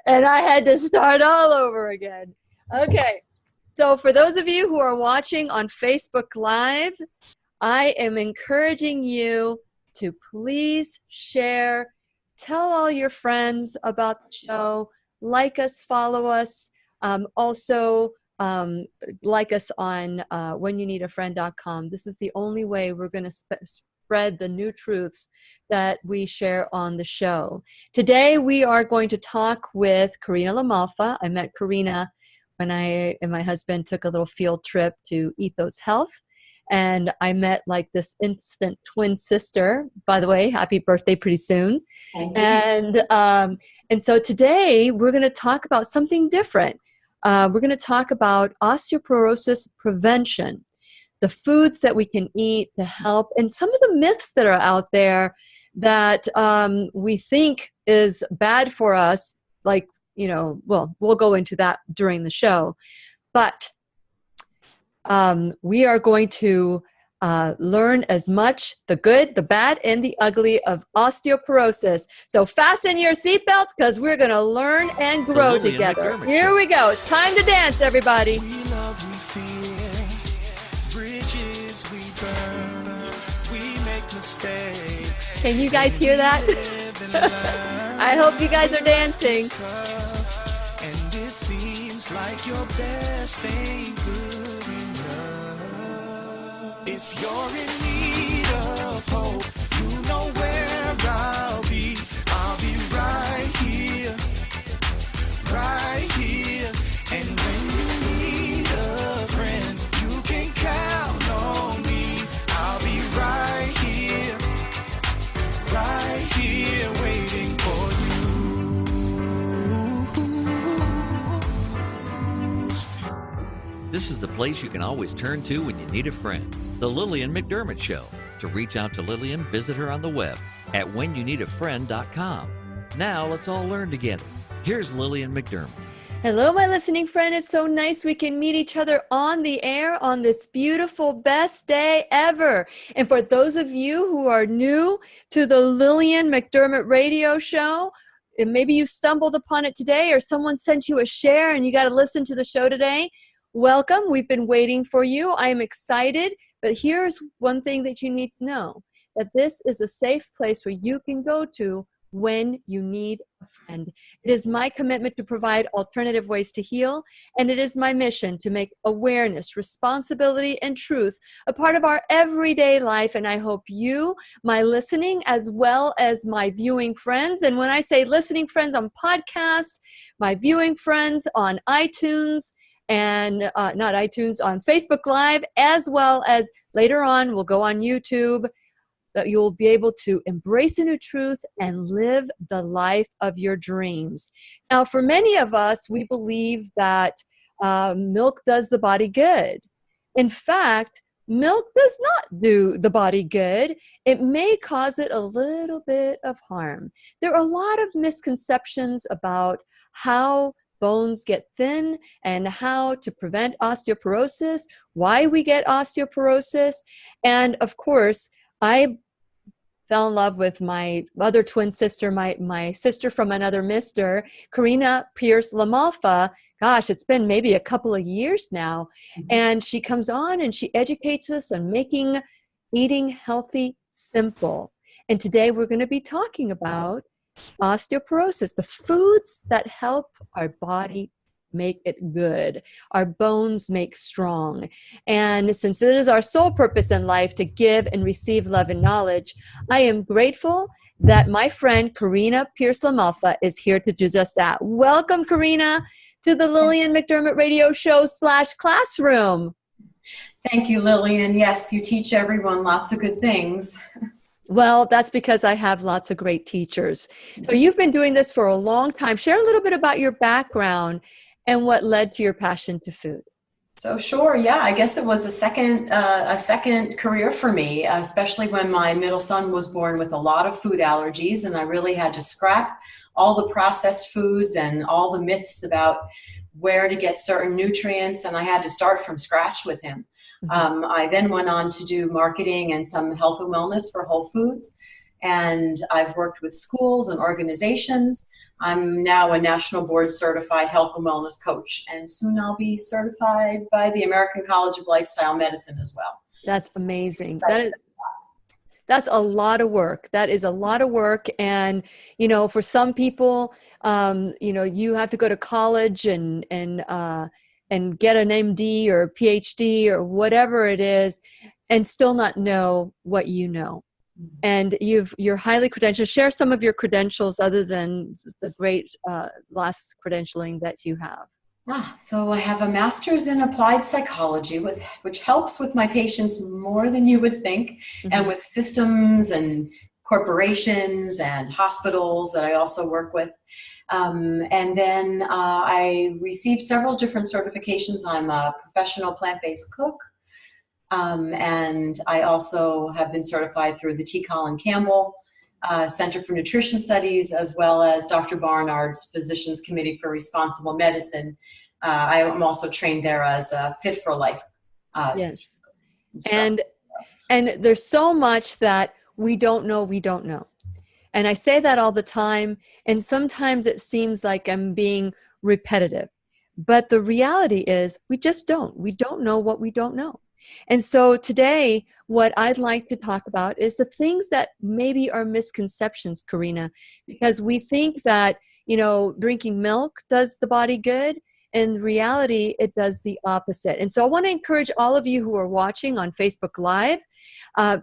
and I had to start all over again. Okay. So for those of you who are watching on Facebook Live, I am encouraging you to please share, tell all your friends about the show, like us, follow us. Also, like us on whenyouneedafriend.com. This is the only way we're going to spread the new truths that we share on the show. Today, we are going to talk with Karina LaMalfa. I met Karina when I and my husband took a little field trip to Ethos Health. And I met like this instant twin sister. By the way, happy birthday pretty soon. Thank you. And so today we're going to talk about something different. We're going to talk about osteoporosis prevention, the foods that we can eat to help, and some of the myths that are out there that we think is bad for us, like, well, we'll go into that during the show. But we are going to learn as much the good, the bad, and the ugly of osteoporosis. So fasten your seatbelts because we're going to learn and grow together. Here we go. It's time to dance, everybody. We love, we fear, bridges we burn, we make mistakes. Can you guys hear that? I hope you guys are dancing. And it seems like your best ain't good enough. If you're in need of hope, you know where I'll be. I'll be right here, right here. And when you need a friend, you can count on me. I'll be right here, waiting for you. This is the place you can always turn to when you need a friend. The Lillian McDermott Show. To reach out to Lillian, visit her on the web at whenyouneedafriend.com. Now let's all learn together. Here's Lillian McDermott. Hello, my listening friend. It's so nice we can meet each other on the air on this beautiful, best day ever. And for those of you who are new to the Lillian McDermott radio show, and maybe you stumbled upon it today or someone sent you a share and you got to listen to the show today, welcome. We've been waiting for you. I am excited. But here's one thing that you need to know, that this is a safe place where you can go to when you need a friend. It is my commitment to provide alternative ways to heal, and it is my mission to make awareness, responsibility, and truth a part of our everyday life. And I hope you, my listening, as well as my viewing friends, and when I say listening friends on podcasts, my viewing friends on iTunes, and not iTunes, on Facebook Live, as well as later on we'll go on YouTube, that you'll be able to embrace a new truth and live the life of your dreams. Now, for many of us, we believe that milk does the body good. In fact, milk does not do the body good. It may cause it a little bit of harm. There are a lot of misconceptions about how bones get thin and how to prevent osteoporosis, why we get osteoporosis. And of course, I fell in love with my other twin sister, my sister from another mister, Karina Pearse LaMalfa. Gosh, it's been maybe a couple of years now. And she comes on and she educates us on making eating healthy simple. And today we're going to be talking about osteoporosis, the foods that help our body make it good, our bones make strong. And since it is our sole purpose in life to give and receive love and knowledge, I am grateful that my friend Karina Pearse LaMalfa is here to do just that. Welcome, Karina, to the Lillian McDermott Radio Show / classroom. Thank you, Lillian. Yes, you teach everyone lots of good things. Well, that's because I have lots of great teachers. So you've been doing this for a long time. Share a little bit about your background and what led to your passion to food. So sure, yeah, I guess it was a second career for me, especially when my middle son was born with a lot of food allergies, and I really had to scrap all the processed foods and all the myths about where to get certain nutrients, and I had to start from scratch with him. I then went on to do marketing and some health and wellness for Whole Foods, and I've worked with schools and organizations. I'm now a national board certified health and wellness coach, and soon I'll be certified by the American College of Lifestyle Medicine as well. That's amazing. That's a lot of work. That is a lot of work. And, for some people, you have to go to college and get an MD or PhD or whatever it is, and still not know what you know. And you're highly credentialed. Share some of your credentials other than the great last credentialing that you have. So I have a master's in applied psychology, which helps with my patients more than you would think, and with systems and corporations and hospitals that I also work with. And then I received several different certifications. I'm a professional plant-based cook. And I also have been certified through the T. Colin Campbell Center for Nutrition Studies, as well as Dr. Barnard's Physicians Committee for Responsible Medicine. I am also trained there as a Fit for Life. Yes. And there's so much that we don't know. And I say that all the time. And sometimes it seems like I'm being repetitive. But the reality is we just don't. We don't know what we don't know. And so today, what I'd like to talk about is the things that maybe are misconceptions, Karina, because we think that, drinking milk does the body good. In reality, it does the opposite. And so I want to encourage all of you who are watching on Facebook Live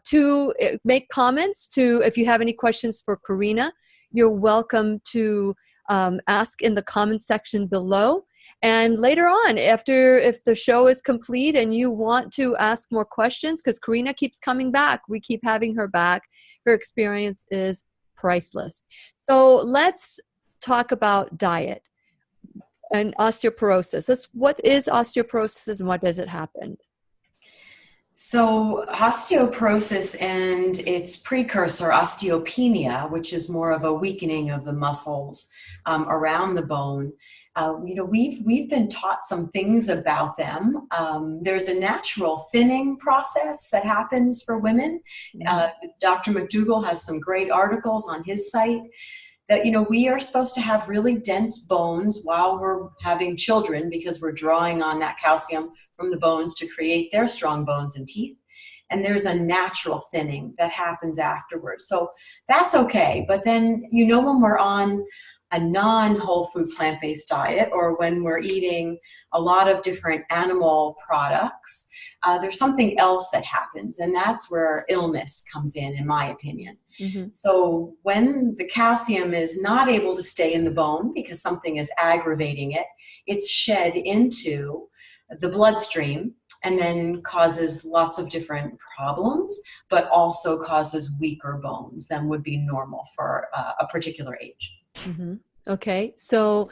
to make comments. If you have any questions for Karina, you're welcome to ask in the comment section below. And later on, if the show is complete and you want to ask more questions, because Karina keeps coming back, we keep having her back. Her experience is priceless. So let's talk about diet and osteoporosis. What is osteoporosis and what does it happen? So osteoporosis and its precursor, osteopenia, which is more of a weakening of the muscles around the bone, we've been taught some things about them. There's a natural thinning process that happens for women. Dr. McDougall has some great articles on his site that, we are supposed to have really dense bones while we're having children because we're drawing on that calcium from the bones to create their strong bones and teeth. And there's a natural thinning that happens afterwards. So that's okay. But then, when we're on a non-whole food plant-based diet, or when we're eating a lot of different animal products, there's something else that happens, and that's where illness comes in my opinion. So when the calcium is not able to stay in the bone because something is aggravating it, it's shed into the bloodstream and then causes lots of different problems, but also causes weaker bones than would be normal for a particular age. Okay, so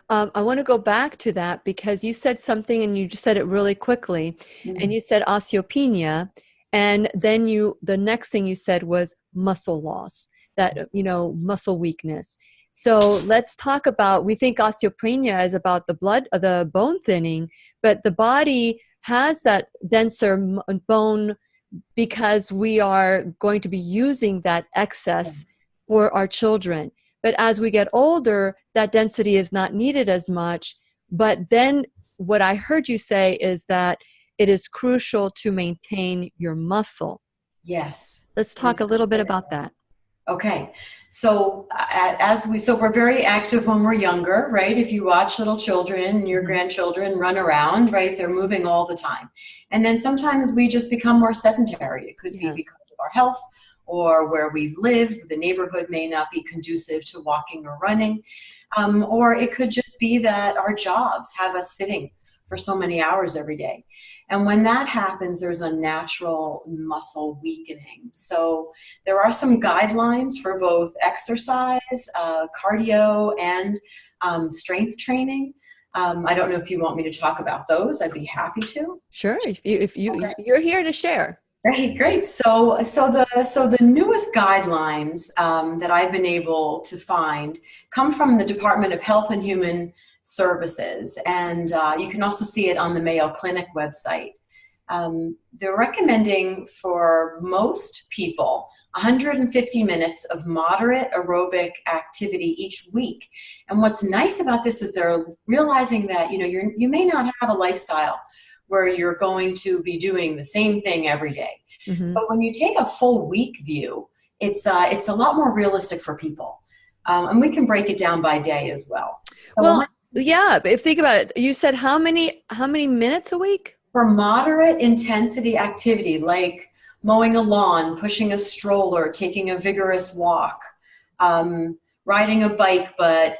I want to go back to that because you said something and you just said it really quickly, and you said osteopenia, and then the next thing you said was muscle loss, that muscle weakness. So let's talk about, we think osteopenia is about the bone thinning, but the body has that denser bone because we are going to be using that excess for our children. But as we get older, that density is not needed as much. But then what I heard you say is that it is crucial to maintain your muscle. Yes. Let's talk a little bit about that. Okay. So we're very active when we're younger, right? If you watch little children, your grandchildren run around, right? They're moving all the time. And then sometimes we just become more sedentary. It could be because of our health, or where we live, the neighborhood may not be conducive to walking or running. Or it could just be that our jobs have us sitting for so many hours every day. And when that happens, there's a natural muscle weakening. So there are some guidelines for both exercise, cardio, and strength training. I don't know if you want me to talk about those. I'd be happy to. Sure, you're here to share. Great. So the newest guidelines that I've been able to find come from the Department of Health and Human Services, and you can also see it on the Mayo Clinic website. they're recommending for most people 150 minutes of moderate aerobic activity each week. And what's nice about this is they're realizing that, you may not have a lifestyle where you're going to be doing the same thing every day. Mm-hmm. So when you take a full week view, it's a lot more realistic for people. And we can break it down by day as well. So Well, yeah, but think about it. You said how many minutes a week? For moderate intensity activity, like mowing a lawn, pushing a stroller, taking a vigorous walk, riding a bike, but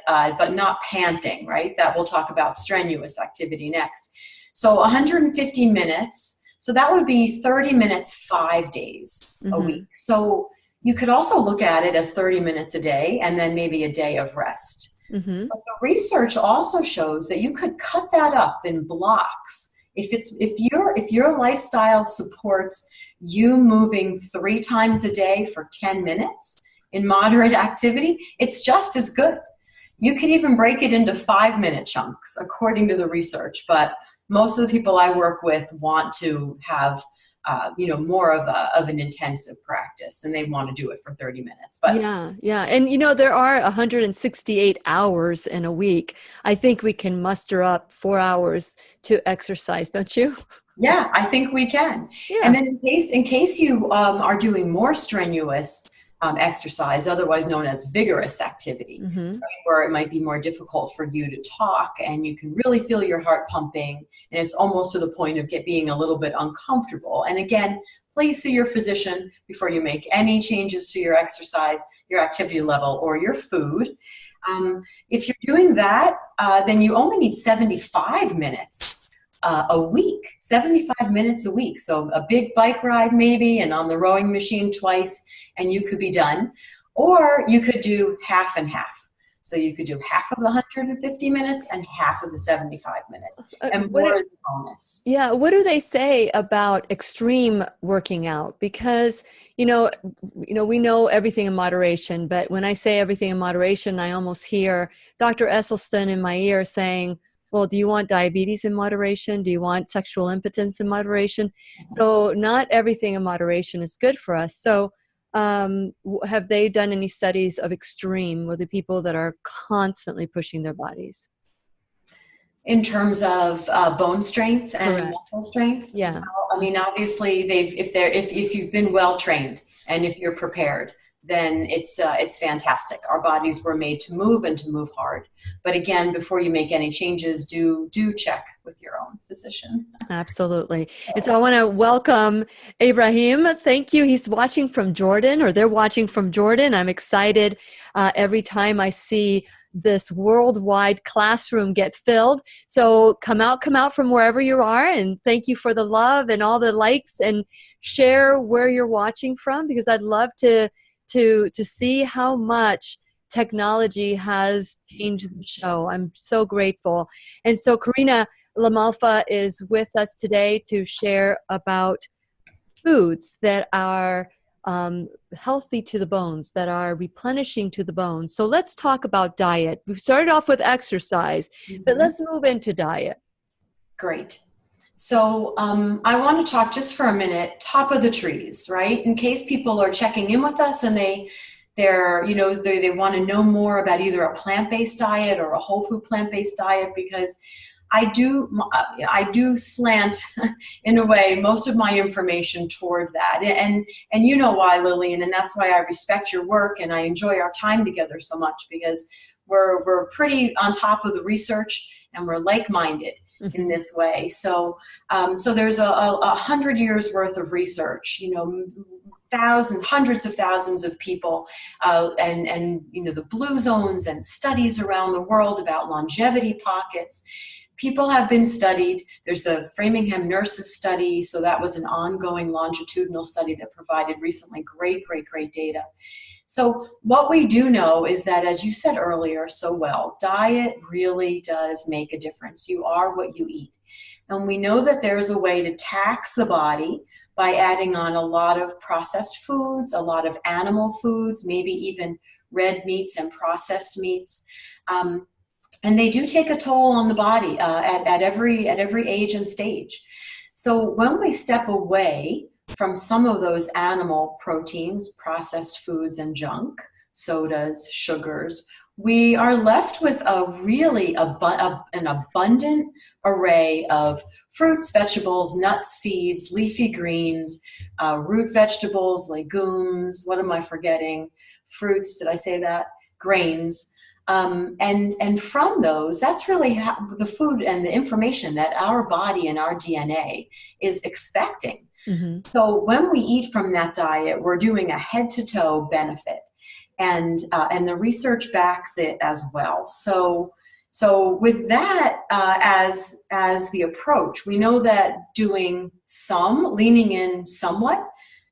not panting, right? That we'll talk about strenuous activity next. So 150 minutes. So that would be 30 minutes, 5 days a week. So you could also look at it as 30 minutes a day and then maybe a day of rest. Mm-hmm. But the research also shows that you could cut that up in blocks. If your lifestyle supports you moving 3 times a day for 10 minutes in moderate activity, it's just as good. You could even break it into 5-minute chunks according to the research, but most of the people I work with want to have more of an intensive practice, and they want to do it for 30 minutes. But yeah. And there are 168 hours in a week. I think we can muster up 4 hours to exercise, don't you? Yeah, I think we can. Yeah. And then in case you are doing more strenuous exercise, otherwise known as vigorous activity, right, where it might be more difficult for you to talk and you can really feel your heart pumping and it's almost to the point of being a little bit uncomfortable. And again, please see your physician before you make any changes to your exercise, your activity level, or your food. If you're doing that, then you only need 75 minutes a week, 75 minutes a week. So a big bike ride maybe, and on the rowing machine twice, and you could be done. Or you could do half and half. So you could do half of the 150 minutes and half of the 75 minutes. And more is a bonus. Yeah. What do they say about extreme working out? Because, we know everything in moderation, but when I say everything in moderation, I almost hear Dr. Esselstyn in my ear saying, well, do you want diabetes in moderation? Do you want sexual impotence in moderation? So not everything in moderation is good for us. So have they done any studies of extreme with the people that are constantly pushing their bodies? In terms of bone strength and Correct. muscle strength? Yeah. I mean, obviously, if you've been well trained and if you're prepared, then it's fantastic. Our bodies were made to move and to move hard. But again, before you make any changes, do check with your own physician. Absolutely. And so I want to welcome Ibrahim. Thank you. He's watching from Jordan, or they're watching from Jordan. I'm excited every time I see this worldwide classroom get filled. So come out from wherever you are, and thank you for the love and all the likes, and share where you're watching from, because I'd love to see how much technology has changed the show. I'm so grateful. And so Karina LaMalfa is with us today to share about foods that are healthy to the bones, that are replenishing to the bones. So let's talk about diet. We've started off with exercise, but let's move into diet. Great. So I want to talk just for a minute, top of the trees, right? In case people are checking in with us and they want to know more about either a plant-based diet or a whole food plant-based diet, because I do slant in a way most of my information toward that, and you know why, Lillian, and that's why I respect your work and I enjoy our time together so much, because we're pretty on top of the research and we're like-minded in this way. So there's 100 years worth of research, hundreds of thousands of people, and the blue zones and studies around the world about longevity pockets. People have been studied. There's the Framingham Nurses study. So that was an ongoing longitudinal study that provided recently great data. So what we do know is that, as you said earlier so well, diet really does make a difference. You are what you eat. And we know that there's a way to tax the body by adding on a lot of processed foods, a lot of animal foods, maybe even red meats and processed meats. And they do take a toll on the body at every age and stage. So when we step away from some of those animal proteins, processed foods and junk, sodas, sugars, we are left with a really an abundant array of fruits, vegetables, nuts, seeds, leafy greens, root vegetables, legumes. What am I forgetting? Fruits, did I say that? Grains. And from those, that's really the food and the information that our body and our DNA is expecting. Mm-hmm. So when we eat from that diet, we're doing a head-to-toe benefit. And the research backs it as well. So with that as the approach, we know that leaning in somewhat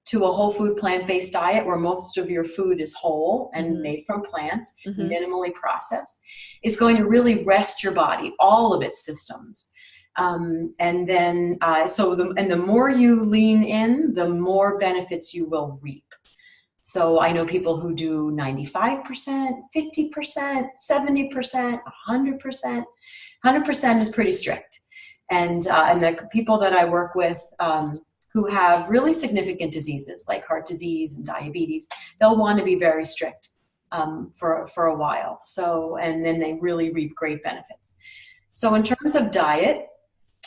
to a whole food plant-based diet where most of your food is whole and mm-hmm. made from plants, mm-hmm. minimally processed, is going to really rest your body, all of its systems. And the more you lean in, the more benefits you will reap. So I know people who do 95%, 50%, 70%, 100%. 100% is pretty strict. And the people that I work with who have really significant diseases like heart disease and diabetes, they'll want to be very strict for a while. So, and then they really reap great benefits. So in terms of diet,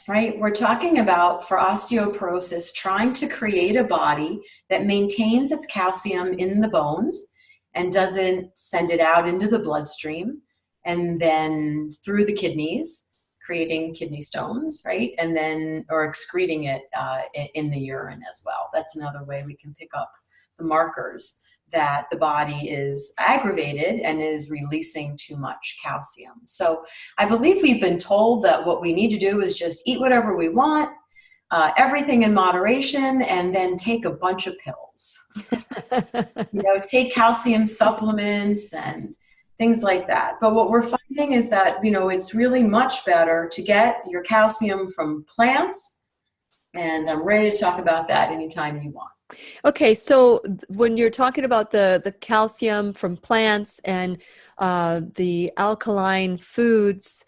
right, we're talking about, for osteoporosis, trying to create a body that maintains its calcium in the bones and doesn't send it out into the bloodstream and then through the kidneys, creating kidney stones, right? And then, or excreting it in the urine as well. That's another way we can pick up the markers that the body is aggravated and is releasing too much calcium. So I believe we've been told that what we need to do is just eat whatever we want, everything in moderation, and then take a bunch of pills. Take calcium supplements and things like that. But what we're finding is that, it's really much better to get your calcium from plants. And I'm ready to talk about that anytime you want. Okay, so when you're talking about the calcium from plants and the alkaline foods,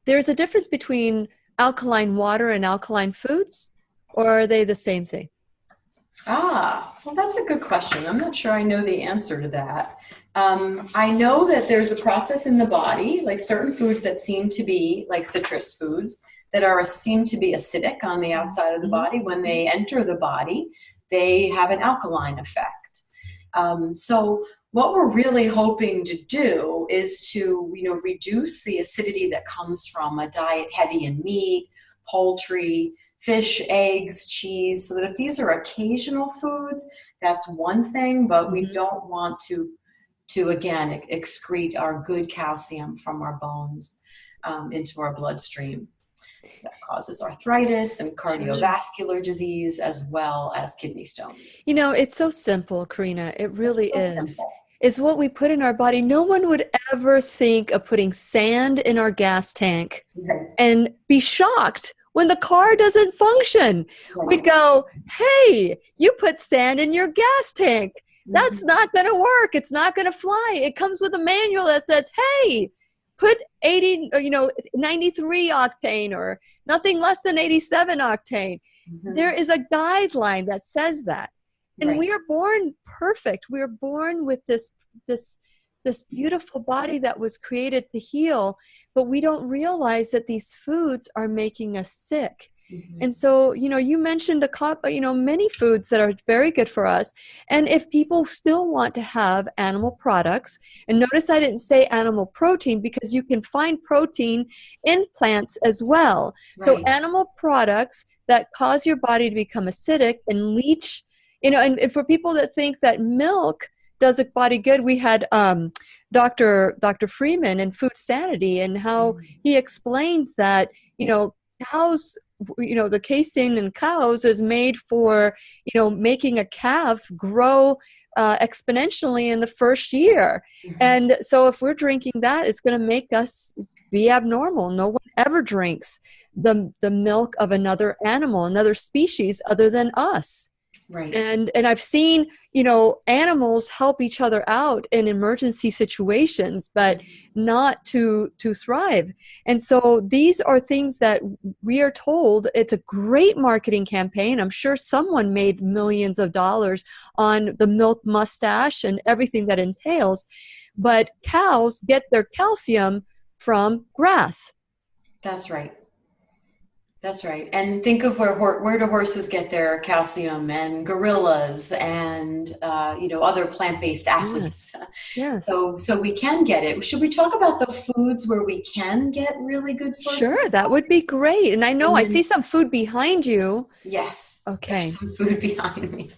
there's a difference between alkaline water and alkaline foods, or are they the same thing? Well, that's a good question. I'm not sure I know the answer to that. I know that there's a process in the body, like certain foods that seem to be like citrus foods, that seem to be acidic on the outside of the body. When they enter the body, they have an alkaline effect. So what we're really hoping to do is to, reduce the acidity that comes from a diet heavy in meat, poultry, fish, eggs, cheese, so that if these are occasional foods, that's one thing, but we don't want to again, excrete our good calcium from our bones into our bloodstream. That causes arthritis and cardiovascular disease, as well as kidney stones. It's so simple, Karina. It really is. Simple. It's what we put in our body. No one would ever think of putting sand in our gas tank and be shocked when the car doesn't function. Right. We'd go, hey, you put sand in your gas tank. That's not going to work. It's not going to fly. It comes with a manual that says, hey, put 93 octane or nothing less than 87 octane. There is a guideline that says that. And we are born perfect. We are born with this beautiful body that was created to heal, but we don't realize that these foods are making us sick. And so, you mentioned many foods that are very good for us. And if people still want to have animal products, and notice I didn't say animal protein because you can find protein in plants as well. Right. So animal products that cause your body to become acidic and leach, and for people that think that milk does a body good, we had Dr. Freeman in Food Sanity, and how he explains that, cows, the casein in cows is made for, making a calf grow exponentially in the first year. And so if we're drinking that, it's going to make us be abnormal. No one ever drinks the milk of another animal, another species other than us. Right. And I've seen, animals help each other out in emergency situations, but not to thrive. And so these are things that we are told. It's a great marketing campaign. I'm sure someone made millions of dollars on the milk mustache and everything that entails. But cows get their calcium from grass. That's right. That's right. And think of where do horses get their calcium, and gorillas, and other plant-based athletes. Yes. So we can get it. Should we talk about the foods where we can get really good sources? Sure, that would be great. And I know I see some food behind you. Yes. Okay. There's some food behind me.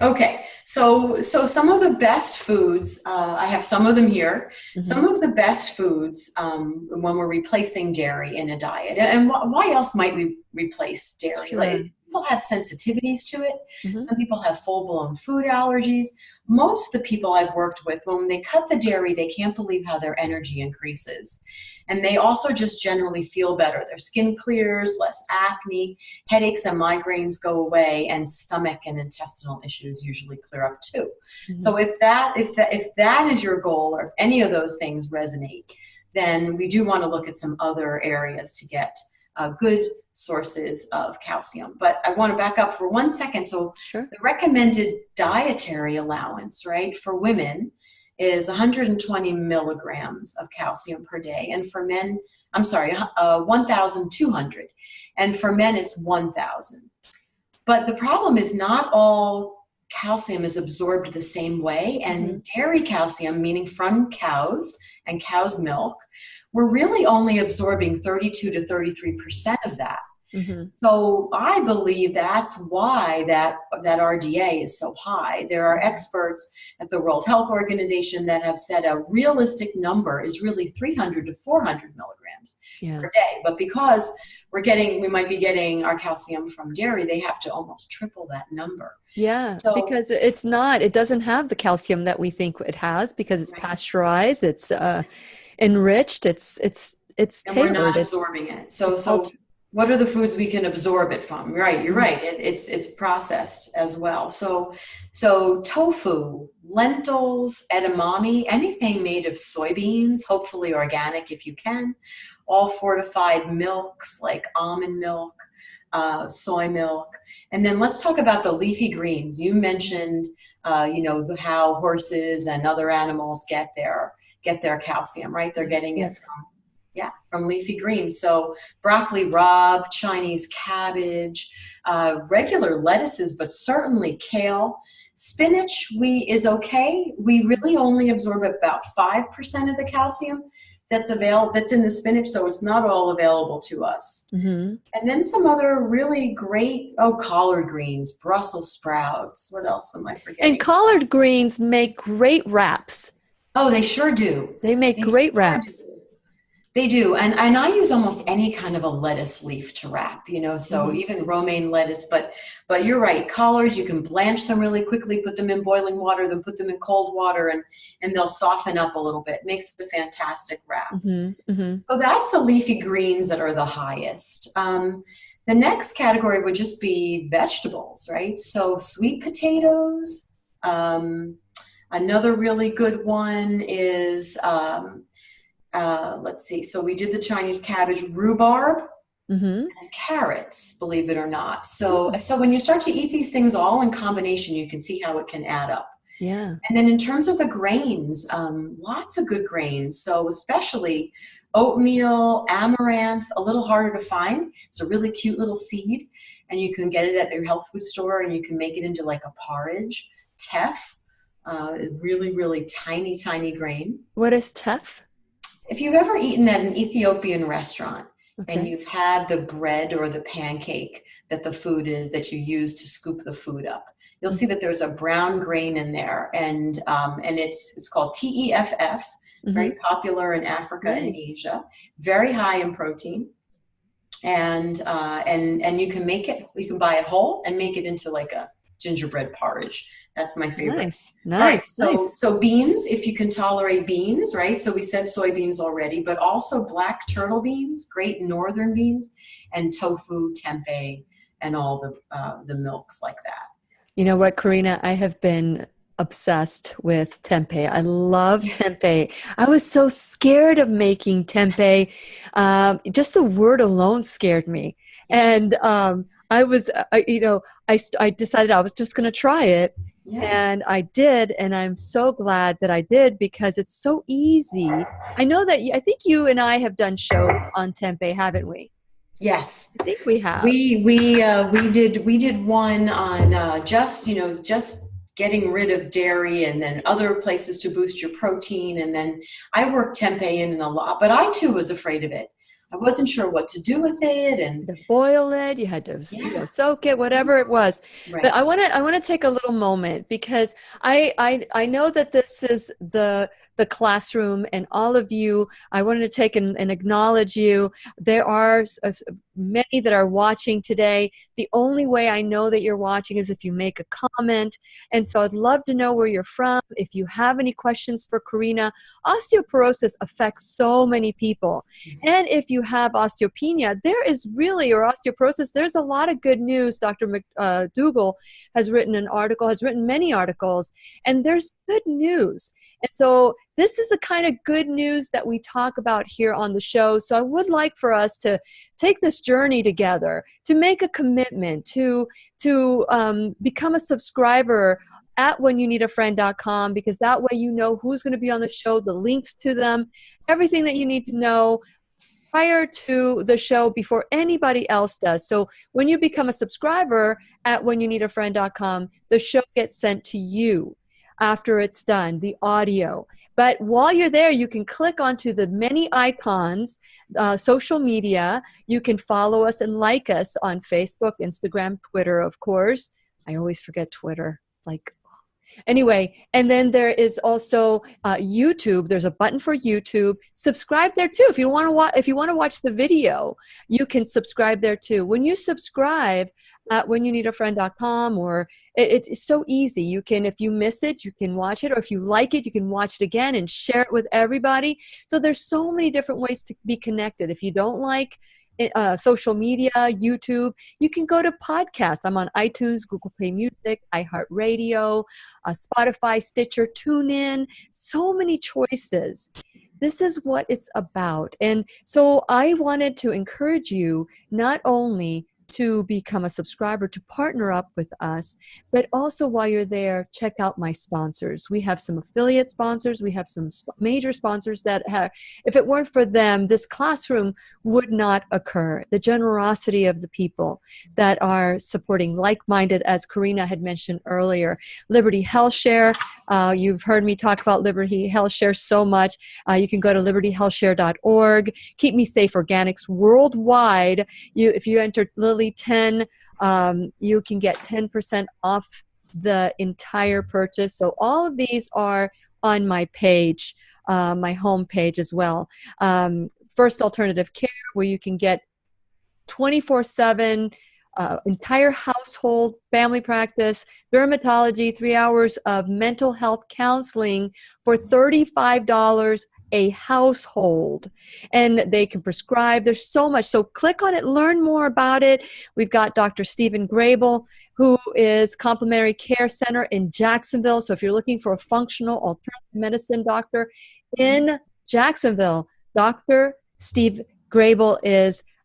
Okay. So some of the best foods, I have some of them here. Mm-hmm. Some of the best foods when we're replacing dairy in a diet. And why else might we replace dairy? Sure. Like, people have sensitivities to it. Mm-hmm. Some people have full-blown food allergies. Most of the people I've worked with, when they cut the dairy, they can't believe how their energy increases. And they also just generally feel better. Their skin clears, less acne, headaches and migraines go away, and stomach and intestinal issues usually clear up too. Mm-hmm. So if that is your goal, or if any of those things resonate, then we do want to look at some other areas to get good sources of calcium. But I want to back up for 1 second. So sure. The recommended dietary allowance, right, for women is 120 milligrams of calcium per day. And for men, 1,200. And for men, it's 1,000. But the problem is not all calcium is absorbed the same way. And dairy calcium, meaning from cows and cow's milk, we're really only absorbing 32 to 33% of that. Mm-hmm. So I believe that's why that RDA is so high. There are experts at the World Health Organization that have said a realistic number is really 300 to 400 milligrams per day. But because we might be getting our calcium from dairy, they have to almost triple that number. Yeah, so, because it doesn't have the calcium that we think it has, because it's pasteurized, it's enriched, it's tailored. We're not absorbing it. So what are the foods we can absorb it from? Right, you're right. It's processed as well. So tofu, lentils, edamame, anything made of soybeans, hopefully organic if you can, all fortified milks like almond milk, soy milk. And then let's talk about the leafy greens. You mentioned, how horses and other animals get their calcium, right? They're getting it from leafy greens. So broccoli rabe, Chinese cabbage, regular lettuces, but certainly kale. Spinach is okay. We really only absorb about 5% of the calcium that's in the spinach, so it's not all available to us. Mm-hmm. And then some other really great, collard greens, Brussels sprouts. What else am I forgetting? And collard greens make great wraps. Oh, they sure do. They make great wraps. They do. And I use almost any kind of a lettuce leaf to wrap, so even romaine lettuce. But you're right. Collards, you can blanch them really quickly, put them in boiling water, then put them in cold water, and they'll soften up a little bit. Makes a fantastic wrap. Mm-hmm. Mm-hmm. So that's the leafy greens that are the highest. The next category would just be vegetables, right? So sweet potatoes. Another really good one is... let's see. So we did the Chinese cabbage, rhubarb, and carrots, believe it or not. So when you start to eat these things all in combination, you can see how it can add up. Yeah. And then in terms of the grains, lots of good grains. So especially oatmeal, amaranth, a little harder to find. It's a really cute little seed, and you can get it at your health food store, and you can make it into like a porridge. Teff, really, really tiny, tiny grain. What is teff? If you've ever eaten at an Ethiopian restaurant and you've had the bread or the pancake that the food is that you use to scoop the food up, you'll see that there's a brown grain in there, and it's called TEFF, very popular in Africa and Asia, very high in protein, and you can make it. You can buy it whole and make it into like a gingerbread porridge. That's my favorite. Nice. So beans, if you can tolerate beans, right? So we said soybeans already, but also black turtle beans, great northern beans, and tofu, tempeh, and all the milks like that. You know what, Karina? I have been obsessed with tempeh. I love tempeh. I was so scared of making tempeh. Just the word alone scared me. And I was, I decided I was just going to try it. Yeah. And I did. And I'm so glad that I did because it's so easy. I know that I think you and I have done shows on tempeh, haven't we? Yes. I think we have. We did one on just getting rid of dairy, and then other places to boost your protein, and then I worked tempeh in a lot, but I too was afraid of it. I wasn't sure what to do with it, and To boil it, you had to soak it, whatever it was. right. But I want to take a little moment because I know that this is the classroom, and all of you, I wanted to take and acknowledge you. There are many that are watching today. The only way I know that you're watching is if you make a comment. And so I'd love to know where you're from. If you have any questions for Karina, osteoporosis affects so many people. And if you have osteopenia, there is really, or osteoporosis, there's a lot of good news. Dr. McDougall has written many articles, and there's good news. And so this is the kind of good news that we talk about here on the show. So I would like for us to take this journey together, to make a commitment, to become a subscriber at whenyouneedafriend.com, because that way you know who's going to be on the show, the links to them, everything that you need to know prior to the show before anybody else does. So when you become a subscriber at whenyouneedafriend.com, the show gets sent to you after it's done, the audio. But while you're there, you can click onto the many icons, social media. You can follow us and like us on Facebook, Instagram, Twitter, of course. I always forget Twitter. Anyway, and then there is also YouTube. There's a button for YouTube. Subscribe there too. If you want to watch the video, you can subscribe there too. When you subscribe at whenyouneedafriend.com, or it's so easy. You can, if you miss it, you can watch it, or if you like it, you can watch it again and share it with everybody. So there's so many different ways to be connected. If you don't like social media, YouTube, you can go to podcasts. I'm on iTunes, Google Play Music, iHeartRadio, Spotify, Stitcher, TuneIn, so many choices. This is what it's about. And so I wanted to encourage you not only to become a subscriber, to partner up with us, but also while you're there, check out my sponsors. We have some affiliate sponsors. We have some major sponsors that have, if it weren't for them, this classroom would not occur. The generosity of the people that are supporting like-minded, as Karina had mentioned earlier. Liberty Health Share. You've heard me talk about Liberty Health Share so much. You can go to libertyhealthshare.org. Keep Me Safe Organics worldwide. If you enter Lily 10, you can get 10% off the entire purchase. So all of these are on my page, my home page as well. First Alternative Care, where you can get 24/7 entire household family practice, dermatology, 3 hours of mental health counseling for $35 a household, and they can prescribe. There's so much. So click on it, learn more about it. We've got Dr. Stephen Grable, who is Complementary Care Center in Jacksonville. So if you're looking for a functional alternative medicine doctor in Jacksonville, Dr. Steve Grable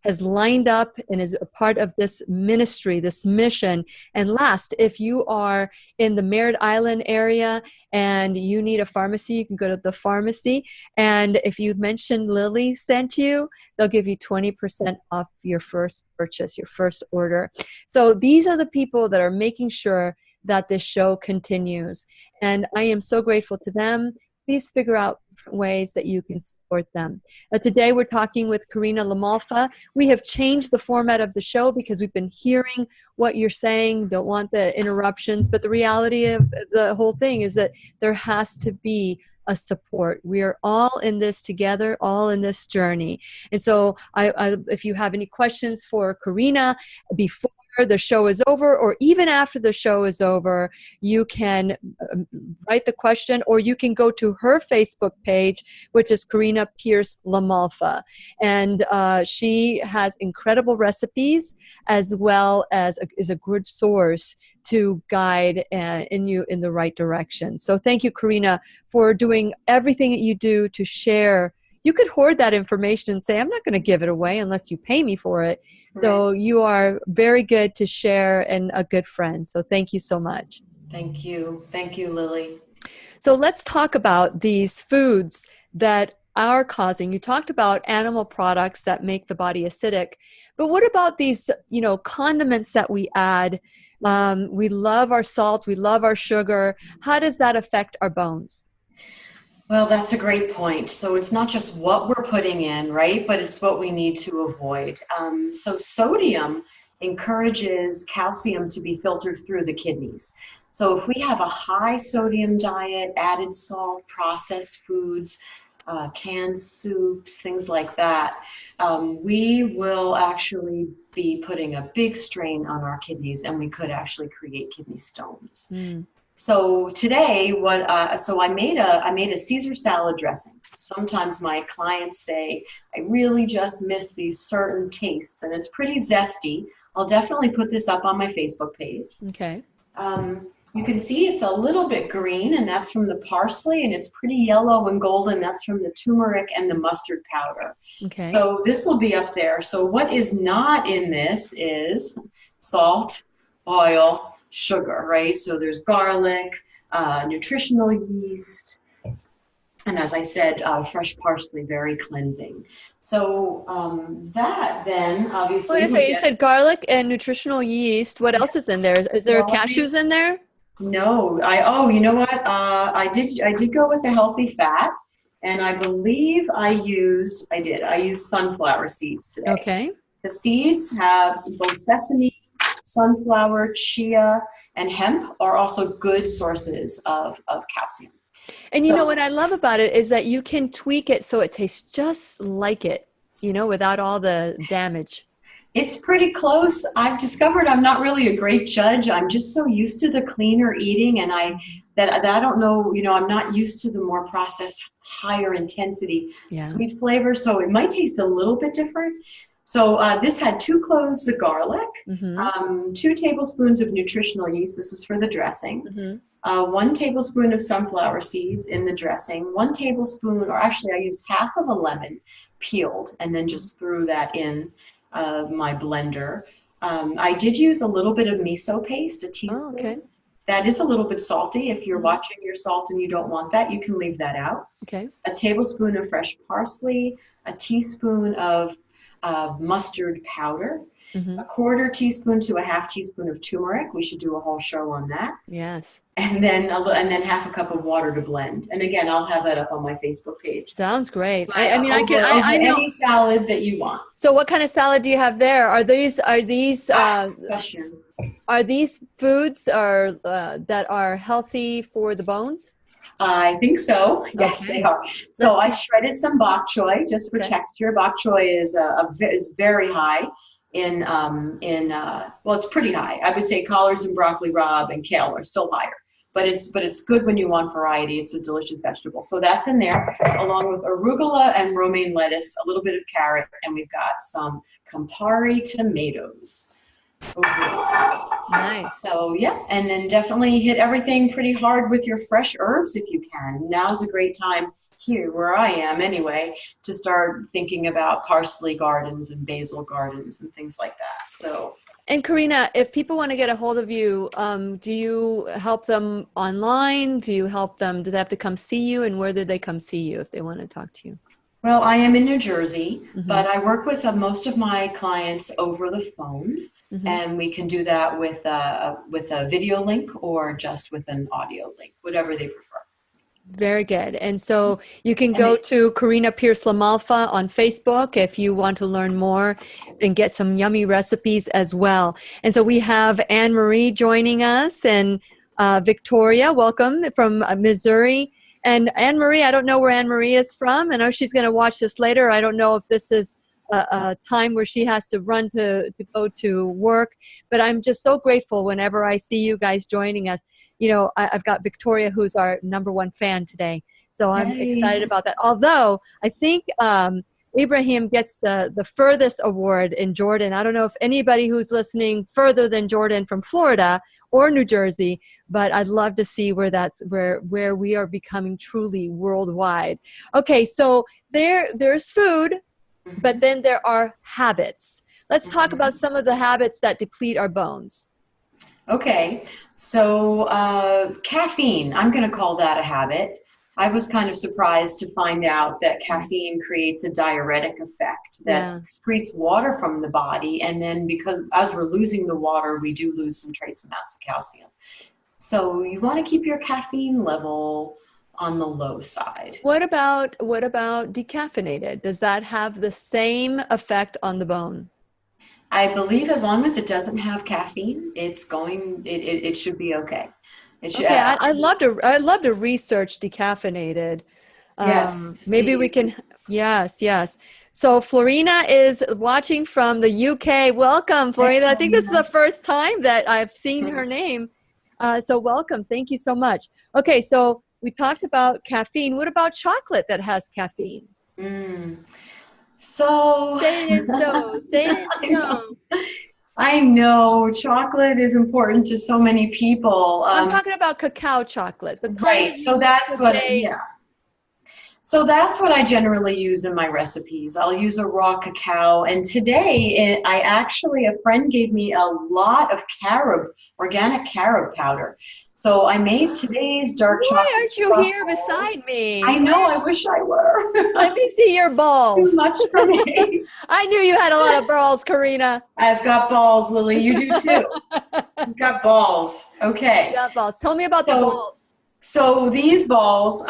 has lined up and is a part of this ministry, this mission. And last, if you are in the Merritt Island area and you need a pharmacy, you can go to the pharmacy. And if you mention Lily sent you, they'll give you 20% off your first purchase, your first order. So these are the people that are making sure that this show continues. And I am so grateful to them. Please figure out different ways that you can support them. Today we're talking with Karina LaMalfa. We have changed the format of the show because we've been hearing what you're saying, don't want the interruptions, but the reality of the whole thing is that there has to be a support. We are all in this together, all in this journey. And so if you have any questions for Karina before the show is over, or even after the show is over, you can write the question, or you can go to her Facebook page, which is Karina Pearse LaMalfa. And she has incredible recipes, as well as is a good source to guide you in the right direction. So thank you, Karina, for doing everything that you do to share. You could hoard that information and say, I'm not going to give it away unless you pay me for it. Right. So you are very good to share and a good friend. So thank you so much. Thank you. Thank you, Lily. So let's talk about these foods that are causing. You talked about animal products that make the body acidic, but what about these, condiments that we add? We love our salt. We love our sugar. How does that affect our bones? Well, that's a great point. So it's not just what we're putting in, right? But it's what we need to avoid. So sodium encourages calcium to be filtered through the kidneys. So if we have a high sodium diet, added salt, processed foods, canned soups, things like that, we will actually be putting a big strain on our kidneys, and we could actually create kidney stones. Mm. So today, I made a Caesar salad dressing. Sometimes my clients say, I really just miss these certain tastes, and it's pretty zesty. I'll definitely put this up on my Facebook page. Okay. You can see it's a little bit green, and that's from the parsley, and it's pretty yellow and golden. That's from the turmeric and the mustard powder. Okay. So this will be up there. So what is not in this is salt, oil, sugar, right? So there's garlic, nutritional yeast, and as I said, fresh parsley, very cleansing. So that then obviously. Wait a second, you said garlic and nutritional yeast. What else is in there? Is there cashews in there? No, you know what? I did go with the healthy fat, and I believe I used sunflower seeds today. Okay. The seeds have both sesame, sunflower, chia, and hemp are also good sources of calcium. And you know what I love about it is that you can tweak it so it tastes just like it, without all the damage. It's pretty close. I've discovered I'm not really a great judge. I'm just so used to the cleaner eating, and I don't know, I'm not used to the more processed, higher intensity sweet flavor. So it might taste a little bit different. So this had 2 cloves of garlic, 2 tablespoons of nutritional yeast. This is for the dressing. 1 tablespoon of sunflower seeds in the dressing. 1 tablespoon, or actually I used half of a lemon peeled, and then just threw that in my blender. I did use a little bit of miso paste, a teaspoon. Oh, okay. That is a little bit salty. If you're watching your salt and you don't want that, you can leave that out. Okay. A tablespoon of fresh parsley, a teaspoon of mustard powder, a 1/4 teaspoon to a 1/2 teaspoon of turmeric. We should do a whole show on that. Yes. And then half a cup of water to blend. And again, I'll have that up on my Facebook page. Sounds great. But I know any salad that you want. So what kind of salad do you have there? Are these question. Are these foods that are healthy for the bones? I think so. Yes, Okay. they are. So I shredded some bok choy just for texture. Bok choy is very high in it's pretty high. I would say collards and broccoli rabe and kale are still higher, but it's good when you want variety. It's a delicious vegetable. So that's in there, along with arugula and romaine lettuce, a little bit of carrot, and we've got some Campari tomatoes. Nice. So and then definitely hit everything pretty hard with your fresh herbs if you can. Now's a great time here where I am anyway to start thinking about parsley gardens and basil gardens and things like that. So. And Karina, if people want to get a hold of you, do you help them online? Do you help them? Do they have to come see you? And where do they come see you if they want to talk to you? Well, I am in New Jersey, but I work with most of my clients over the phone. And we can do that with a video link or just with an audio link, whatever they prefer. Very good. And so you can go to Karina Pearse LaMalfa on Facebook if you want to learn more and get some yummy recipes as well. And so we have Anne-Marie joining us, and Victoria, welcome from Missouri. And Anne-Marie, I don't know where Anne-Marie is from. I know she's going to watch this later. I don't know if this is a time where she has to run to go to work. But I'm just so grateful whenever I see you guys joining us. You know, I've got Victoria, who's our #1 fan today. So I'm excited about that. Although I think Ibrahim gets the furthest award in Jordan. I don't know if anybody who's listening further than Jordan from Florida or New Jersey, but I'd love to see where we are becoming truly worldwide. Okay, so there's food, but then there are habits. Let's talk about some of the habits that deplete our bones. Okay, so caffeine, I'm going to call that a habit. I was kind of surprised to find out that caffeine creates a diuretic effect that excretes water from the body. And then because as we're losing the water, we do lose some trace amounts of calcium. So you want to keep your caffeine level on the low side. What about decaffeinated? Does that have the same effect on the bone? I believe as long as it doesn't have caffeine, it should be okay. Okay, I'd love to research decaffeinated. Yes. Maybe we can. Yes. So Florina is watching from the UK. Welcome, Florina. I think this is the first time that I've seen her name. So welcome. Thank you so much. Okay, so we talked about caffeine. What about chocolate that has caffeine? So say it so. I know chocolate is important to so many people. I'm talking about cacao chocolate. Right. So that's what. Yeah. So that's what I generally use in my recipes. I'll use a raw cacao. And today, a friend gave me a lot of organic carob powder. So I made today's dark chocolate. Why aren't you here beside me? I know, I wish I were. Let me see your balls. Too much for me. I knew you had a lot of balls, Karina. I've got balls, Lily. You do too. You've got balls. Okay. You got balls. Tell me about the balls. So these balls,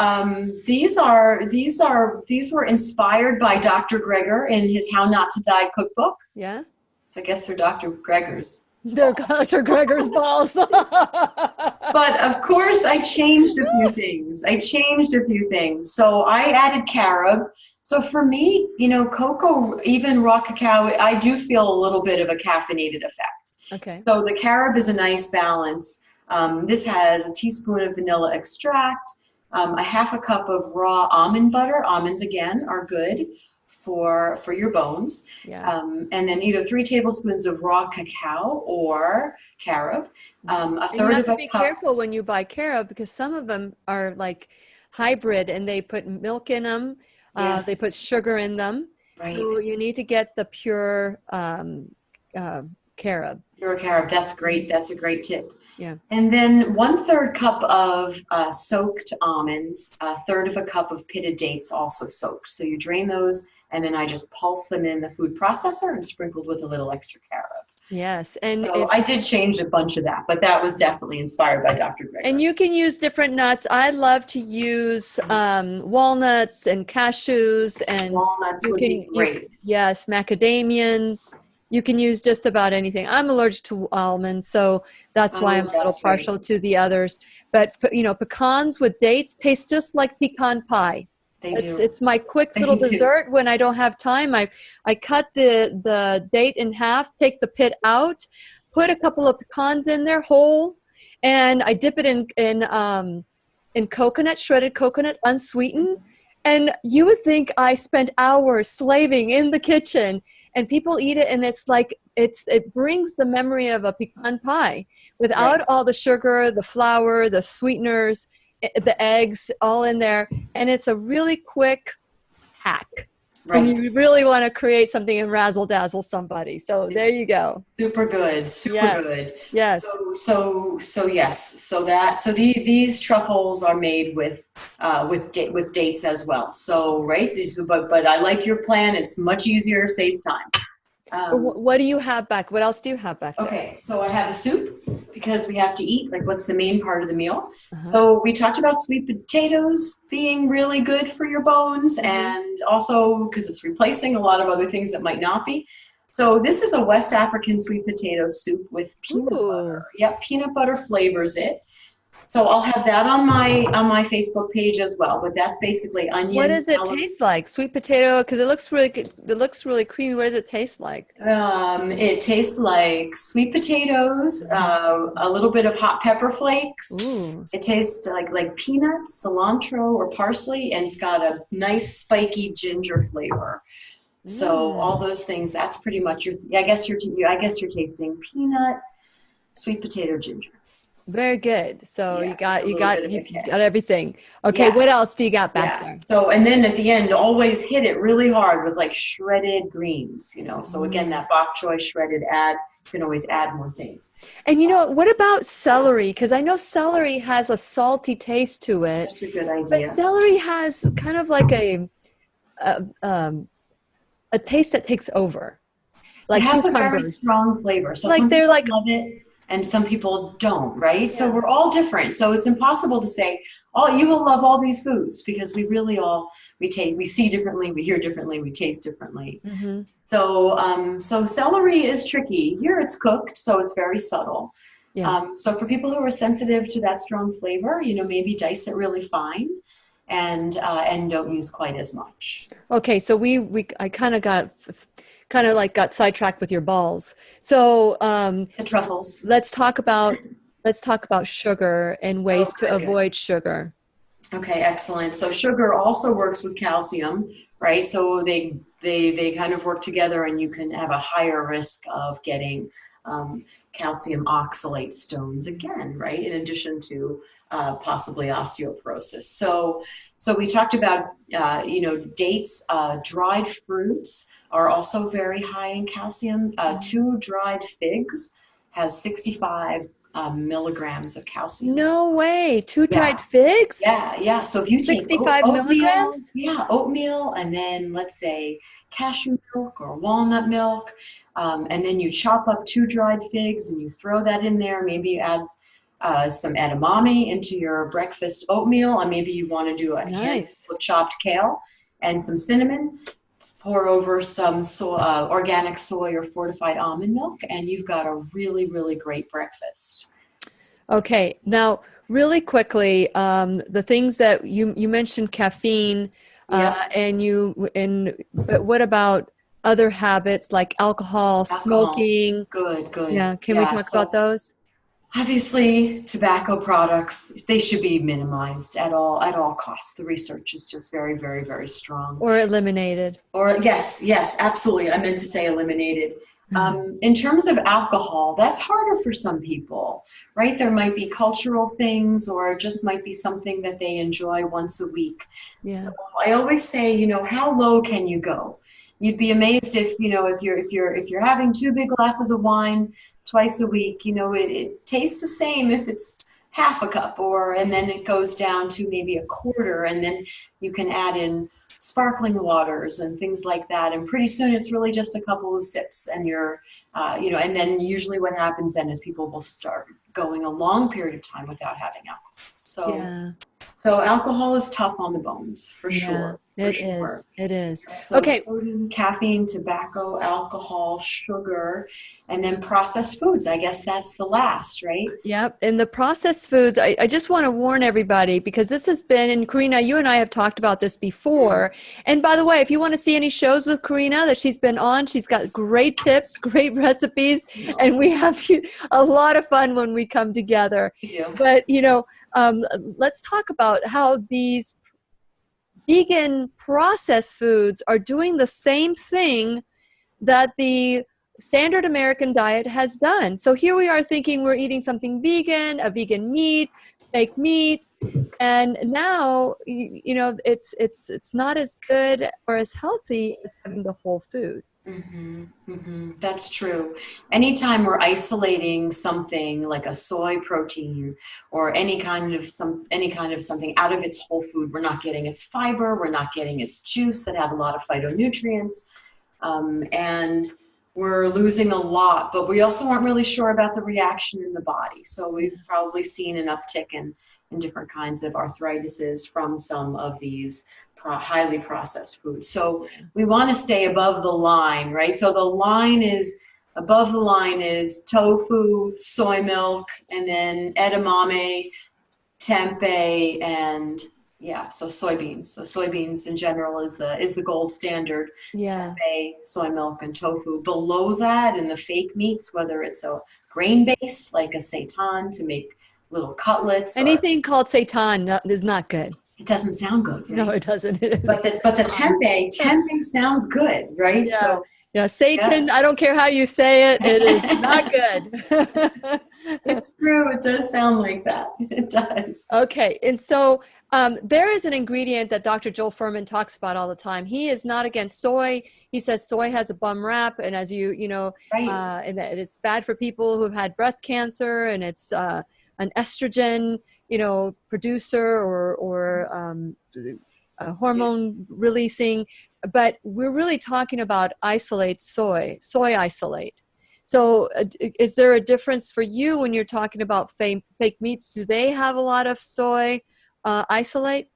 these were inspired by Dr. Greger in his How Not to Die cookbook. Yeah. So I guess they're Dr. Greger's. They're Dr. Greger's balls. But of course I changed a few things. So I added carob. So for me, cocoa, even raw cacao, I do feel a little bit of a caffeinated effect. Okay. So the carob is a nice balance. This has a teaspoon of vanilla extract, a half a cup of raw almond butter. Almonds, again, are good for your bones. Yeah. And then either 3 tablespoons of raw cacao or carob. A third of a cup. You have to be careful when you buy carob because some of them are like hybrid and they put milk in them. Yes. They put sugar in them. Right. So you need to get the pure carob. Pure carob. That's great. That's a great tip. Yeah. And then 1/3 cup of soaked almonds, 1/3 of a cup of pitted dates also soaked. So you drain those, and then I just pulse them in the food processor and sprinkled with a little extra carob. Yes. And so I did change a bunch of that, but that was definitely inspired by Dr. Greger. And you can use different nuts. I love to use walnuts and cashews. And walnuts would be great. Yes, macadamians. You can use just about anything. I'm allergic to almonds, so that's why I'm a little partial to the others. But pecans with dates taste just like pecan pie. It's my quick little dessert when I don't have time. I cut the date in half, take the pit out, put a couple of pecans in there whole, and I dip it in coconut, shredded coconut, unsweetened. And you would think I spent hours slaving in the kitchen. And people eat it, and it's like it brings the memory of a pecan pie without all the sugar, the flour, the sweeteners, the eggs all in there. And it's a really quick hack when you really want to create something and razzle dazzle somebody. So there you go. Super good. Super good. Yes. So yes. So these truffles are made with dates as well. So but I like your plan. It's much easier, saves time. What do you have back? What else do you have back there? Okay, so I have a soup because we have to eat. Like, what's the main part of the meal? So we talked about sweet potatoes being really good for your bones, and also because it's replacing a lot of other things that might not be. So this is a West African sweet potato soup with peanut butter. Yep, peanut butter flavors it. So I'll have that on my Facebook page as well. But that's basically onions. What does it taste like? Sweet potato? Because it looks really good. It looks really creamy. What does it taste like? It tastes like sweet potatoes, a little bit of hot pepper flakes. Ooh. It tastes like peanuts, cilantro, or parsley, and it's got a nice spiky ginger flavor. So all those things. That's pretty much I guess you're tasting peanut, sweet potato, ginger. Very good. So Yeah, you got everything. Okay, Yeah. What else do you got back there? So, and then at the end, always hit it really hard with like shredded greens, So again, that bok choy shredded you can always add more things. And what about celery? Because I know celery has a salty taste to it. That's a good idea. But celery has kind of like a taste that takes over. Like it has cucumbers. a very strong flavor. So like some they're people like love it and some people don't, right? Yeah. So we're all different. So it's impossible to say, you will love all these foods, because we really we see differently, we hear differently, we taste differently. Mm-hmm. So celery is tricky. Here it's cooked, so it's very subtle. Yeah. So for people who are sensitive to that strong flavor, maybe dice it really fine and don't use quite as much. Okay, so I kind of got sidetracked with your balls. So The truffles. let's talk about sugar and ways to avoid sugar. Okay, excellent. So sugar also works with calcium, right? So they kind of work together, and you can have a higher risk of getting calcium oxalate stones again, right? In addition to possibly osteoporosis. So we talked about dates, dried fruits are also very high in calcium. 2 dried figs has 65 milligrams of calcium. No way. 2 dried figs? Yeah. So if you take 65 milligrams? Yeah, oatmeal, and then let's say cashew milk or walnut milk, and then you chop up 2 dried figs and you throw that in there. Maybe you add some edamame into your breakfast oatmeal, and maybe you want to do a handful of chopped kale and some cinnamon. Pour over some organic soy or fortified almond milk, and you've got a really, really great breakfast. Okay, now really quickly, the things that you mentioned caffeine, but what about other habits like alcohol, smoking? Good. Yeah, can we talk about those? Obviously, tobacco products, they should be minimized at all costs. The research is just very, very, very strong. Or eliminated. Or yes, absolutely. I meant to say eliminated. In terms of alcohol, that's harder for some people, right? There might be cultural things, or just might be something that they enjoy once a week. Yeah. So I always say, how low can you go? You'd be amazed if you're having 2 big glasses of wine twice a week, it tastes the same if it's half a cup, and then it goes down to maybe a quarter, and then you can add in sparkling waters and things like that, and pretty soon it's really just a couple of sips, and you're and then usually what happens then is people will start going a long period of time without having alcohol. So alcohol is tough on the bones, for sure. It is. So okay. Sodium, caffeine, tobacco, alcohol, sugar, and then processed foods. I guess that's the last, right? Yep. And the processed foods, I just want to warn everybody, because this has been, and Karina, you and I have talked about this before. And by the way, if you want to see any shows with Karina that she's been on, she's got great tips, great recipes, and we have a lot of fun when we come together. We do. But, let's talk about how these vegan processed foods are doing the same thing that the standard American diet has done. So here we are thinking we're eating something vegan, a vegan meat, fake meats, and now it's not as good or as healthy as having the whole food. That's true. Anytime we're isolating something like a soy protein or any kind of something out of its whole food, we're not getting its fiber, we're not getting its juice that have a lot of phytonutrients, and we're losing a lot. But we also aren't really sure about the reaction in the body. So we've probably seen an uptick in different kinds of arthritises from some of these highly processed foods. So we want to stay above the line, right? So above the line is tofu, soy milk, and then edamame, tempeh, and so soybeans. So soybeans in general is the gold standard. Yeah. Tempeh, soy milk, and tofu. Below that, in the fake meats, whether it's a grain-based like a seitan to make little cutlets, or Anything called seitan is not good. it doesn't sound good, right? No, it doesn't. It is. But the tempeh sounds good, right? Yeah. So Yeah, Satan, I don't care how you say it, it is not good. it's true. It does sound like that. It does. Okay. And so there is an ingredient that Dr. Joel Fuhrman talks about all the time. He is not against soy. He says soy has a bum rap. And as you know, Right. and that it's bad for people who've had breast cancer, and it's an estrogen, producer or hormone releasing. But we're really talking about soy isolate. So is there a difference for you when you're talking about fake meats? Do they have a lot of soy isolate?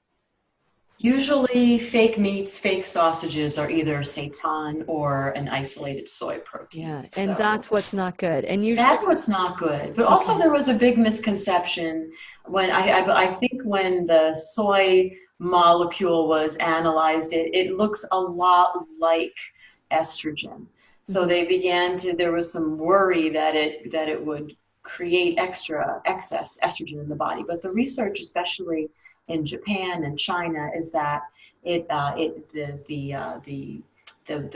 Usually fake meats, fake sausages are either seitan or an isolated soy protein. Yeah, and that's what's not good. And usually that's what's not good. But also there was a big misconception when I think when the soy molecule was analyzed, it looks a lot like estrogen. So there was some worry that it would create excess estrogen in the body. But the research, especially in Japan and China, is that the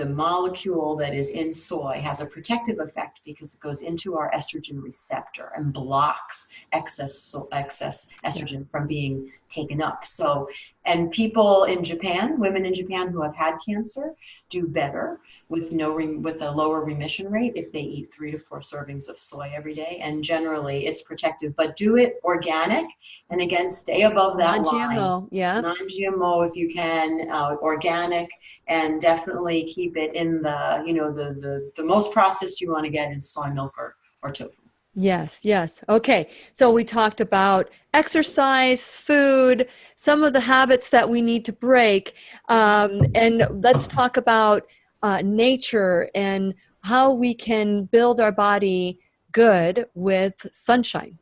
molecule that is in soy has a protective effect because it goes into our estrogen receptor and blocks excess estrogen from being taken up. So, and people in Japan, women in Japan who have had cancer, do better with a lower remission rate if they eat 3 to 4 servings of soy every day. And generally, it's protective. But do it organic, and again, stay above that non-GMO, line. yeah, Non-GMO if you can, organic, and definitely keep it in the most processed you want to get is soy milk or tofu. Yes. Okay. So we talked about exercise, food, some of the habits that we need to break. And let's talk about nature and how we can build our body good with sunshine.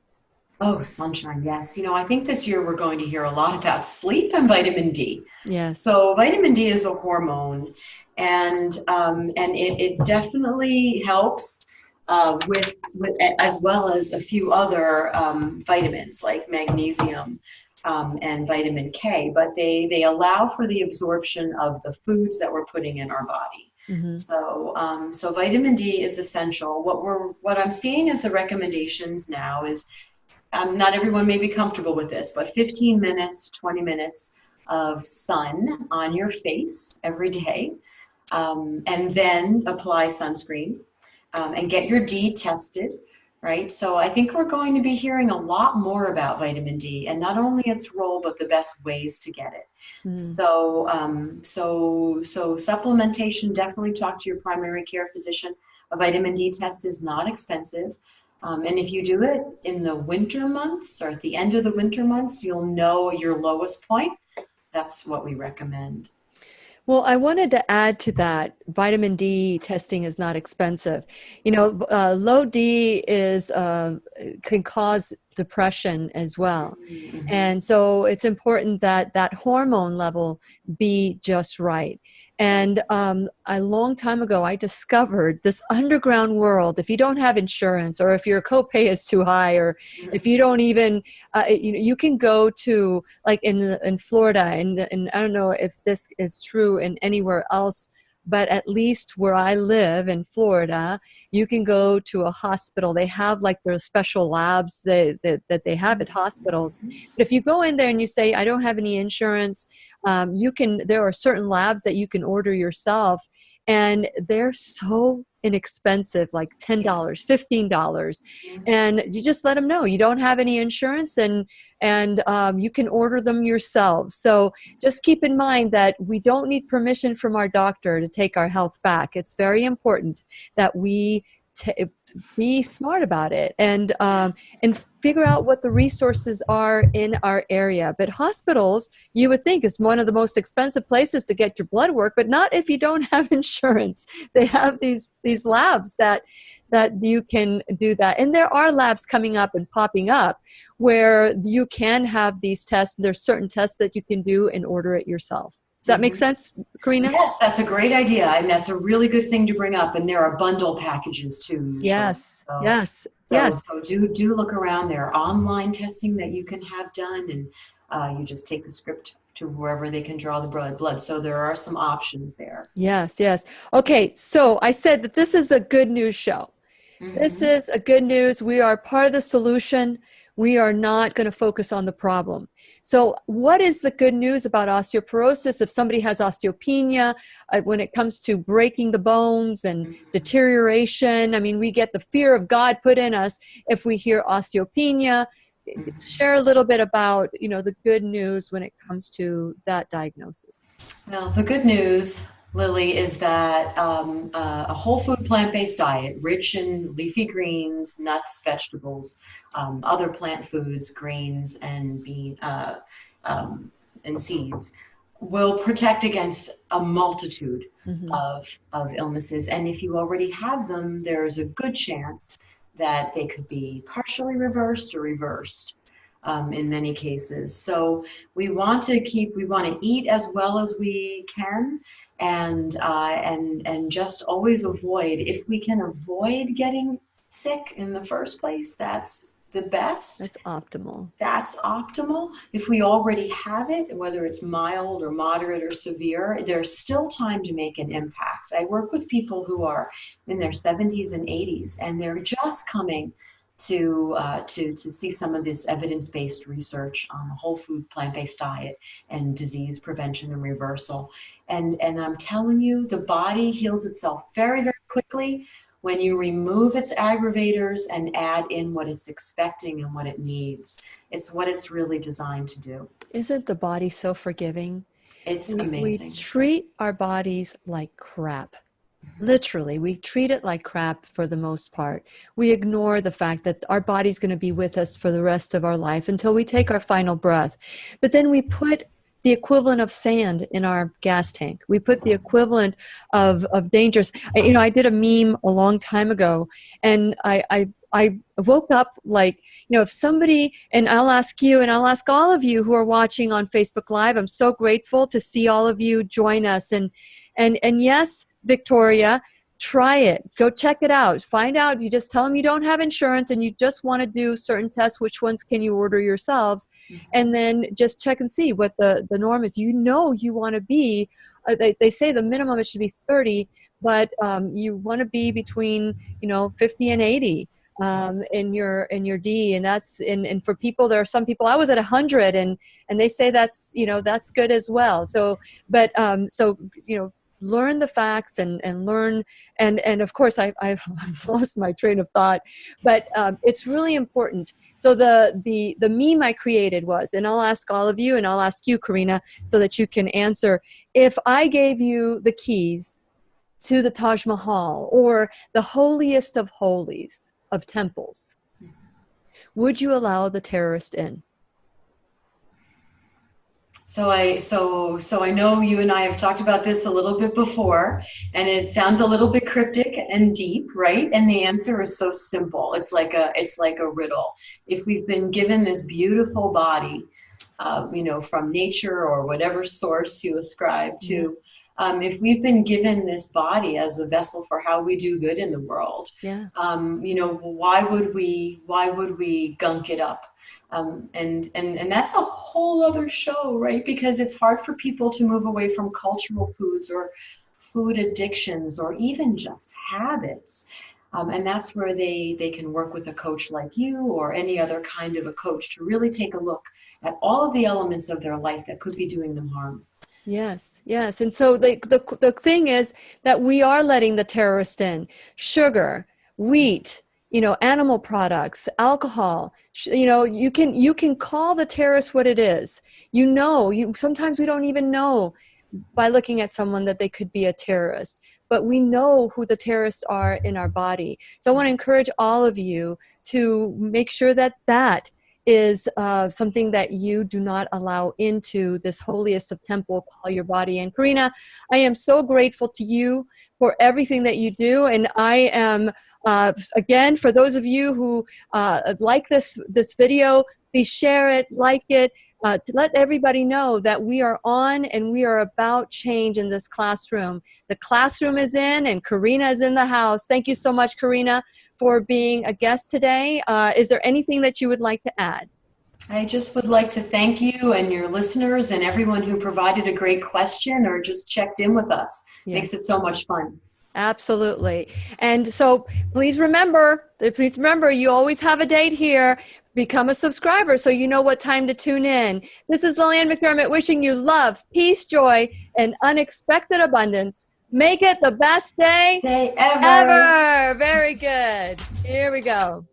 Oh, sunshine, yes. I think this year we're going to hear a lot about sleep and vitamin D. Yes. So vitamin D is a hormone, and it definitely helps with as well as a few other vitamins like magnesium and vitamin K, but they allow for the absorption of the foods that we're putting in our body. Mm-hmm. So vitamin D is essential. What I'm seeing as the recommendations now is, not everyone may be comfortable with this, but 15 minutes to 20 minutes of sun on your face every day, and then apply sunscreen. And get your D tested, right? So I think we're going to be hearing a lot more about vitamin D, and not only its role, but the best ways to get it. Mm. So supplementation, definitely talk to your primary care physician. A vitamin D test is not expensive. And if you do it in the winter months or at the end of the winter months, you'll know your lowest point. That's what we recommend. Well, I wanted to add to that, vitamin D testing is not expensive. Low D can cause depression as well. Mm-hmm. And so it's important that that hormone level be just right. And a long time ago, I discovered this underground world. If you don't have insurance, or if your copay is too high, or if you don't even, you can go to, like in Florida, and I don't know if this is true in anywhere else, but at least where I live in Florida, you can go to a hospital. They have like their special labs that they have at hospitals. But if you go in there and you say, I don't have any insurance, there are certain labs that you can order yourself, and they're so inexpensive, like $10, $15. And you just let them know you don't have any insurance, and you can order them yourselves. So just keep in mind that we don't need permission from our doctor to take our health back. It's very important that we be smart about it, and figure out what the resources are in our area. But hospitals, you would think, is one of the most expensive places to get your blood work, but not if you don't have insurance. They have these labs that you can do that. And there are labs coming up and popping up where you can have these tests. There's certain tests that you can do and order it yourself. Does that make sense, Karina? Yes, that's a great idea. And that's a really good thing to bring up. And there are bundle packages too. Usually. Yes, so, yes, yes. So do look around. There are online testing that you can have done, and you just take the script to wherever they can draw the blood. So there are some options there. Yes, yes. Okay, so I said that this is a good news show. This is a good news. We are part of the solution. We are not going to focus on the problem. So what is the good news about osteoporosis? If somebody has osteopenia, when it comes to breaking the bones and deterioration, I mean, we get the fear of God put in us if we hear osteopenia. Share a little bit about, the good news when it comes to that diagnosis. Well, the good news, Lily, is that a whole food plant-based diet, rich in leafy greens, nuts, vegetables, other plant foods, grains, and and seeds, will protect against a multitude of illnesses. And if you already have them, there's a good chance that they could be partially reversed or reversed in many cases. So we want to eat as well as we can, and just always avoid, if we can avoid getting sick in the first place, that's the best. That's optimal. That's optimal. If we already have it, whether it's mild or moderate or severe, there's still time to make an impact. I work with people who are in their 70s and 80s, and they're just coming to see some of this evidence-based research on the whole food plant-based diet and disease prevention and reversal. And I'm telling you, the body heals itself very, very quickly when you remove its aggravators and add in what it's expecting and what it needs. It's what it's really designed to do. Isn't the body so forgiving? It's amazing. We treat our bodies like crap. Literally, we treat it like crap for the most part. We ignore the fact that our body's going to be with us for the rest of our life until we take our final breath. But then we put the equivalent of sand in our gas tank. We put the equivalent of dangerous. I did a meme a long time ago, and I woke up like, if somebody, and I'll ask you, and I'll ask all of you who are watching on Facebook Live, I'm so grateful to see all of you join us. And yes, Victoria, try it. Go check it out. Find out. You just tell them you don't have insurance and you just want to do certain tests. Which ones can you order yourselves? And then just check and see what the norm is. You want to be, they say the minimum it should be 30, but you want to be between 50 and 80 in your D. And that's and for people, there are some people, I was at 100 and they say that's that's good as well. So but learn the facts and learn and of course I've lost my train of thought, but it's really important. So the meme I created was, and I'll ask all of you and I'll ask you, Karina, so that you can answer, if I gave you the keys to the Taj Mahal or the holiest of holies of temples, would you allow the terrorist in? So I know you and I have talked about this a little bit before, and it sounds a little bit cryptic and deep, right? And the answer is so simple. It's like a riddle. If we've been given this beautiful body, from nature or whatever source you ascribe to, if we've been given this body as a vessel for how we do good in the world, why would we gunk it up? And that's a whole other show, right? Because it's hard for people to move away from cultural foods or food addictions or even just habits. And that's where they can work with a coach like you or any other kind of a coach to really take a look at all of the elements of their life that could be doing them harm. Yes, yes. And so the thing is that we are letting the terrorist in. Sugar, wheat, animal products, alcohol, you can call the terrorist what it is. Sometimes we don't even know by looking at someone that they could be a terrorist. but we know who the terrorists are in our body. So I want to encourage all of you to make sure that that is something that you do not allow into this holiest of temple, call your body. And Karina, I am so grateful to you for everything that you do. And I am, again, for those of you who like this video, please share it, like it, to let everybody know that we are on and we are about change in this classroom. The classroom is in and Karina is in the house. Thank you so much, Karina, for being a guest today. Is there anything that you would like to add? I just would like to thank you and your listeners and everyone who provided a great question or just checked in with us. Yeah. Makes it so much fun. Absolutely. And so please remember, you always have a date here. Become a subscriber so you know what time to tune in. This is Lillian McDermott wishing you love, peace, joy, and unexpected abundance. Make it the best day ever. Very good. Here we go.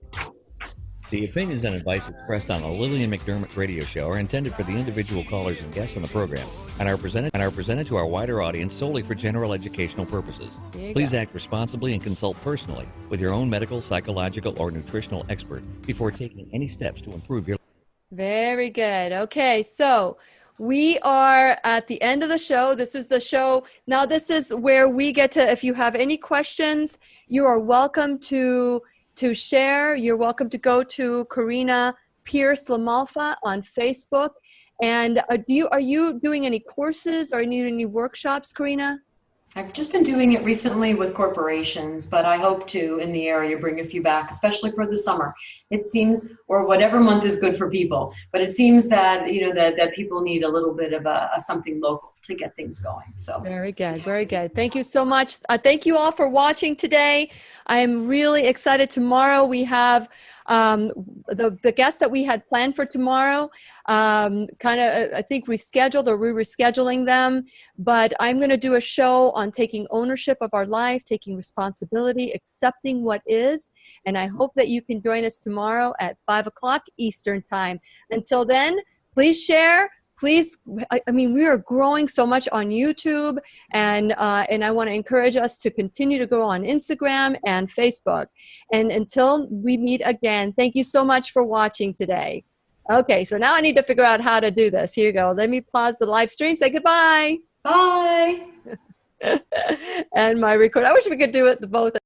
The opinions and advice expressed on the Lillian McDermott radio show are intended for the individual callers and guests on the program and are presented to our wider audience solely for general educational purposes. Please act responsibly and consult personally with your own medical, psychological, or nutritional expert before taking any steps to improve your life. Very good. Okay, so we are at the end of the show. This is the show. Now, this is where we get to, if you have any questions, you are welcome to share. You're welcome to go to Karina Pearse LaMalfa on Facebook. And are you doing any courses or any workshops, Karina? I've just been doing it recently with corporations, but I hope to, in the area, bring a few back, especially for the summer. It seems, or whatever month is good for people, but it seems that, that people need a little bit of a something local to get things going. So very good. Very good. Thank you so much. Thank you all for watching today. I am really excited. Tomorrow we have the guests that we had planned for tomorrow, I think rescheduled, or we're rescheduling them, but I'm going to do a show on taking ownership of our life, taking responsibility, accepting what is, and I hope that you can join us tomorrow at 5 o'clock Eastern time. Until then, please share. Please, we are growing so much on YouTube, and I want to encourage us to continue to grow on Instagram and Facebook. And until we meet again, thank you so much for watching today. Okay, so now I need to figure out how to do this. Here you go. Let me pause the live stream. Say goodbye. bye. And my record. I wish we could do it both.